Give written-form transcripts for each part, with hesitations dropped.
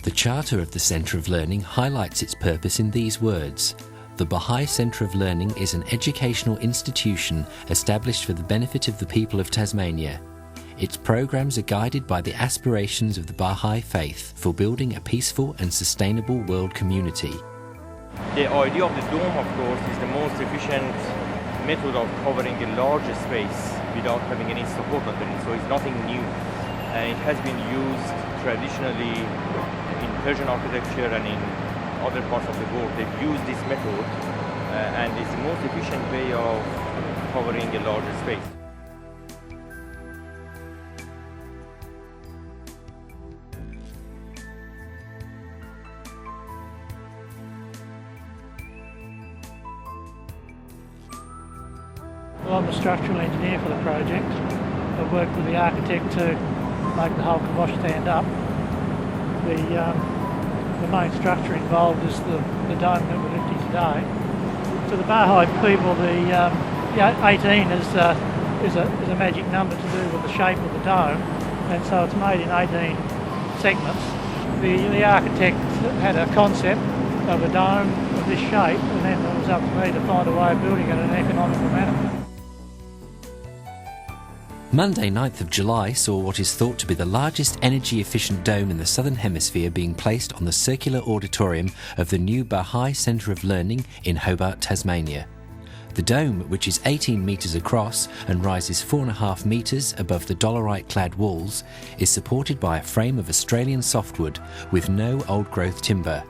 The Charter of the Centre of Learning highlights its purpose in these words: the Baha'i Center of Learning is an educational institution established for the benefit of the people of Tasmania. Its programs are guided by the aspirations of the Baha'i faith for building a peaceful and sustainable world community. The idea of the dome, of course, is the most efficient method of covering a larger space without having any support underneath, so it's nothing new. And it has been used traditionally in Persian architecture and in other parts of the world. They've used this method and it's the most efficient way of covering a larger space. Well, I'm a structural engineer for the project. I've worked with the architect to make the whole kibosh stand up. The main structure involved is the dome that we're lifting today. To the Baha'i people, the 18 is a magic number to do with the shape of the dome, and so it's made in 18 segments. The architect had a concept of a dome of this shape, and then it was up to me to find a way of building it in an economical manner. Monday 9th of July saw what is thought to be the largest energy-efficient dome in the Southern Hemisphere being placed on the circular auditorium of the new Baha'i Center of Learning in Hobart, Tasmania. The dome, which is 18 metres across and rises 4.5 metres above the dolerite clad walls, is supported by a frame of Australian softwood with no old-growth timber.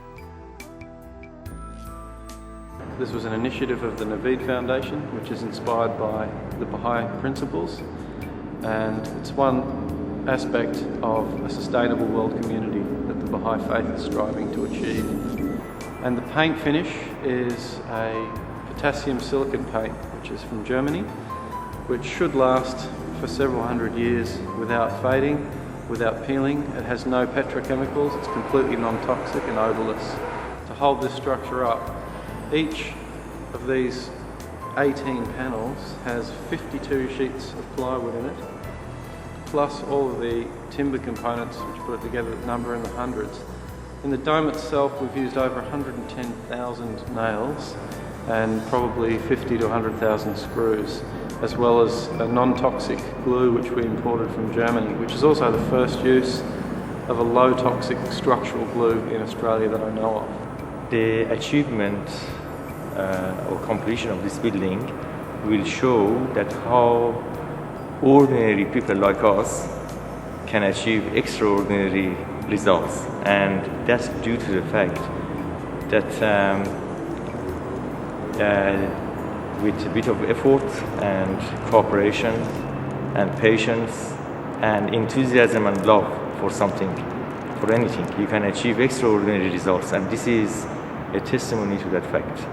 This was an initiative of the Nanogel Foundation, which is inspired by the Baha'i principles, and it's one aspect of a sustainable world community that the Baha'i faith is striving to achieve. And the paint finish is a potassium silicate paint, which is from Germany, which should last for several hundred years without fading, without peeling. It has no petrochemicals, it's completely non-toxic and odourless. To hold this structure up, each of these 18 panels has 52 sheets of plywood in it, plus all of the timber components which put it together, that number in the hundreds. In the dome itself, we've used over 110,000 nails and probably 50 to 100,000 screws, as well as a non-toxic glue which we imported from Germany, which is also the first use of a low-toxic structural glue in Australia that I know of. The achievement or completion of this building will show that how ordinary people like us can achieve extraordinary results, and that's due to the fact that with a bit of effort and cooperation and patience and enthusiasm and love for something, for anything, you can achieve extraordinary results, and this is a testimony to that fact.